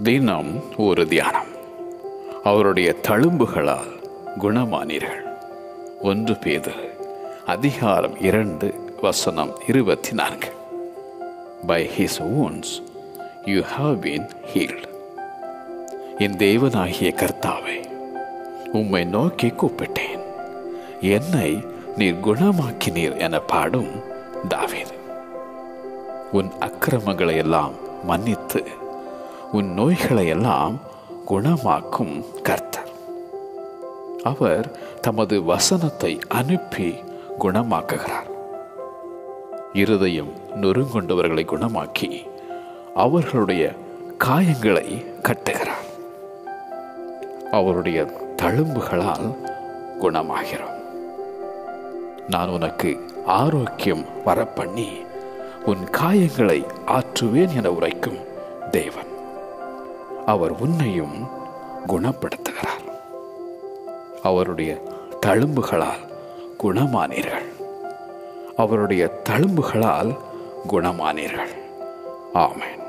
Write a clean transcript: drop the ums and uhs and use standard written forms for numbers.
தினம் ஒரு தியானம். அவருடைய தழும்புகளால் குணமானீர்கள். 1 பேதுரு அதிகாரம் 2 வசனம் 24. By his wounds you have been healed. என் தேவனாகிய கர்த்தாவே, உம்மை நோக்கி கூப்பிட்டேன், என்னை நீர் குணமாக்கினீர் என பாடும் தாவீது. உன் அக்கிரமங்களை எல்லாம் மன்னித்து உன் நோய்களை எல்லாம் குணமாக்கும் கர்த்தர். அவர் தமது வசனத்தை அனுப்பி குணமாக்குகிறார். இருதயம் நொறுங்கொண்டவர்களை குணமாக்கி அவர்களுடைய காயங்களை கட்டுகிறார். அவருடைய தழும்புகளால் குணமாகிறோம். நான் உனக்கு ஆரோக்கியம் வரப்பண்ணி உன் காயங்களை ஆற்றுவேன் என உரைக்கும் தேவன். அவர் உன்னையும் குணப்படுத்துகிறார். அவருடைய தழும்புகளால் குணமானீர்கள். அவருடைய தழும்புகளால் குணமானீர்கள். ஆமென்.